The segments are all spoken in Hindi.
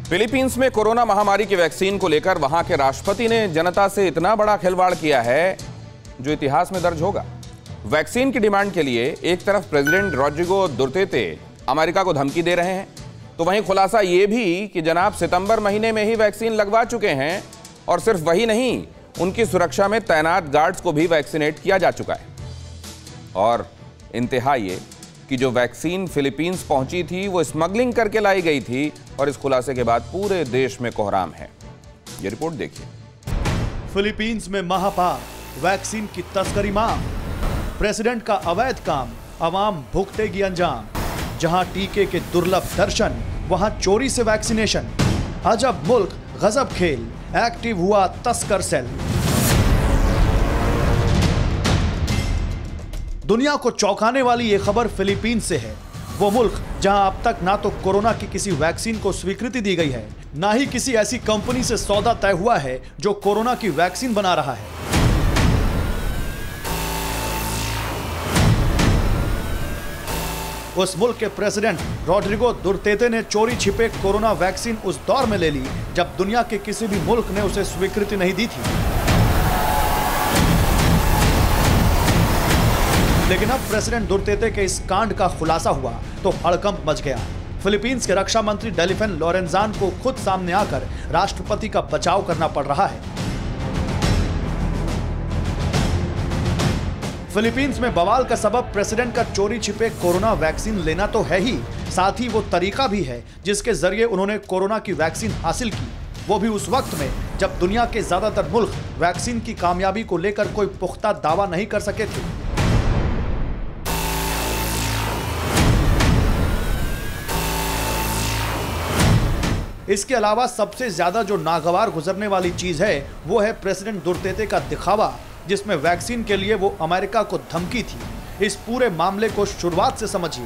फिलीपींस में कोरोना महामारी की वैक्सीन को लेकर वहां के राष्ट्रपति ने जनता से इतना बड़ा खिलवाड़ किया है जो इतिहास में दर्ज होगा। वैक्सीन की डिमांड के लिए एक तरफ प्रेसिडेंट रोड्रिगो दुर्तेते अमेरिका को धमकी दे रहे हैं, तो वहीं खुलासा यह भी कि जनाब सितंबर महीने में ही वैक्सीन लगवा चुके हैं और सिर्फ वही नहीं, उनकी सुरक्षा में तैनात गार्ड्स को भी वैक्सीनेट किया जा चुका है। और इंतहा ये कि जो वैक्सीन फिलीपींस पहुंची थी वो स्मगलिंग करके लाई गई थी और इस खुलासे के बाद पूरे देश में कोहराम है। ये रिपोर्ट देखिए। फिलीपींस में महापार, वैक्सीन की तस्करी मांग, प्रेसिडेंट का अवैध काम, अवाम भुगतेगी अंजाम। जहां टीके के दुर्लभ दर्शन, वहां चोरी से वैक्सीनेशन। अजब मुल्क, गजब खेल, एक्टिव हुआ तस्कर सेल। दुनिया को चौंकाने वाली ये खबर फिलीपींस से है। वो मुल्क जहां अब तक ना तो कोरोना की किसी वैक्सीन को स्वीकृति दी गई है, ना ही किसी ऐसी कंपनी से सौदा तय हुआ है जो कोरोना की वैक्सीन बना रहा है। उस मुल्क के प्रेसिडेंट रोड्रिगो दुर्तेते ने चोरी छिपे कोरोना वैक्सीन उस दौर में ले ली जब दुनिया के किसी भी मुल्क ने उसे स्वीकृति नहीं दी थी। लेकिन अब प्रेसिडेंट दुर्तेते के इस कांड का खुलासा हुआ तो हड़कंप मच गया। फिलीपींस के रक्षा मंत्री डेलिफिन लोरेंजान को खुद सामने आकर राष्ट्रपति का बचाव करना पड़ रहा है। फिलीपींस में बवाल का सबब प्रेसिडेंट का चोरी छिपे कोरोना वैक्सीन लेना तो है ही, साथ ही वो तरीका भी है जिसके जरिए उन्होंने कोरोना की वैक्सीन हासिल की, वो भी उस वक्त में जब दुनिया के ज्यादातर मुल्क वैक्सीन की कामयाबी को लेकर कोई पुख्ता दावा नहीं कर सके थे। इसके अलावा सबसे ज्यादा जो नागवार गुजरने वाली चीज है वो है प्रेसिडेंट दुर्तेते का दिखावा, जिसमें वैक्सीन के लिए वो अमेरिका को धमकी थी। इस पूरे मामले को शुरुआत से समझिए।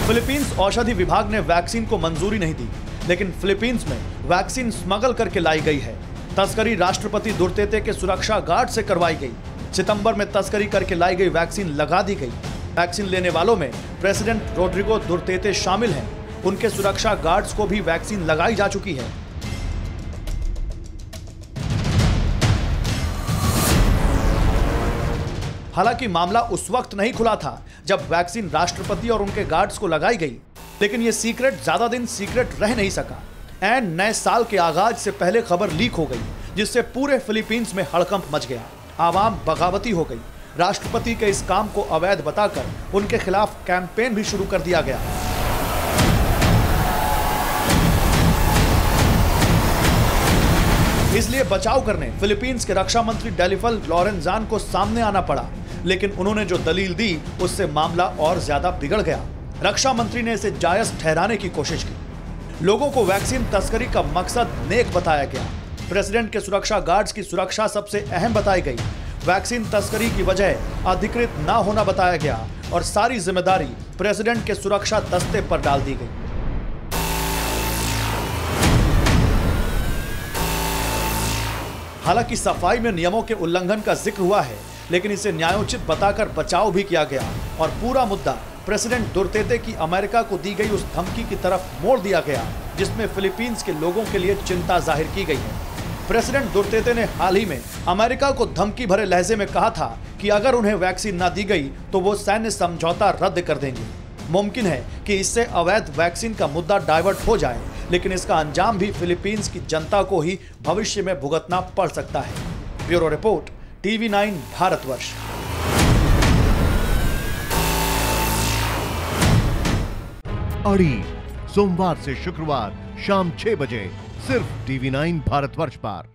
फिलीपींस औषधि विभाग ने वैक्सीन को मंजूरी नहीं दी, लेकिन फिलीपींस में वैक्सीन स्मगल करके लाई गई है। तस्करी राष्ट्रपति दुर्तेते के सुरक्षा गार्ड से करवाई गई। सितंबर में तस्करी करके लाई गई वैक्सीन लगा दी गई। वैक्सीन लेने वालों में प्रेसिडेंट रोड्रिगो दुर्तेते शामिल हैं। उनके सुरक्षा गार्ड्स को भी वैक्सीन लगाई जा चुकी है। हालांकि मामला उस वक्त नहीं खुला था जब वैक्सीन राष्ट्रपति और उनके गार्ड्स को लगाई गई, लेकिन यह सीक्रेट ज्यादा दिन सीक्रेट रह नहीं सका। एन नए साल के आगाज से पहले खबर लीक हो गई, जिससे पूरे फिलीपींस में हड़कंप मच गया। आवाम बगावती हो गई। राष्ट्रपति के इस काम को अवैध बताकर उनके खिलाफ कैंपेन भी शुरू कर दिया गया। इसलिए बचाव करने फिलीपींस के रक्षा मंत्री डेलिफिन लोरेंजान को सामने आना पड़ा, लेकिन उन्होंने जो दलील दी उससे मामला और ज्यादा बिगड़ गया। रक्षा मंत्री ने इसे जायज ठहराने की कोशिश की। लोगों को वैक्सीन तस्करी का मकसद नेक बताया गया। प्रेसिडेंट के सुरक्षा गार्ड्स की सुरक्षा सबसे अहम बताई गई। वैक्सीन तस्करी की वजह अधिकृत ना होना बताया गया और सारी जिम्मेदारी प्रेसिडेंट के सुरक्षा दस्ते पर डाल दी गई। हालांकि सफाई में नियमों के उल्लंघन का जिक्र हुआ है, लेकिन इसे न्यायोचित बताकर बचाव भी किया गया और पूरा मुद्दा प्रेसिडेंट दुर्तेते की अमेरिका को दी गई उस धमकी की तरफ मोड़ दिया गया, जिसमें फिलीपींस के लोगों के लिए चिंता जाहिर की गई है। प्रेसिडेंट दुर्तेते ने हाल ही में अमेरिका को धमकी भरे लहजे में कहा था कि अगर उन्हें वैक्सीन ना दी गई तो वो सैन्य समझौता रद्द कर देंगे। मुमकिन है कि इससे अवैध वैक्सीन का मुद्दा डाइवर्ट हो जाए, लेकिन इसका अंजाम भी फिलीपींस की जनता को ही भविष्य में भुगतना पड़ सकता है। Bureau report, TV9 Bharatvarsh. अड़ी सोमवार से शुक्रवार शाम 6 बजे सिर्फ TV9 भारतवर्ष पर।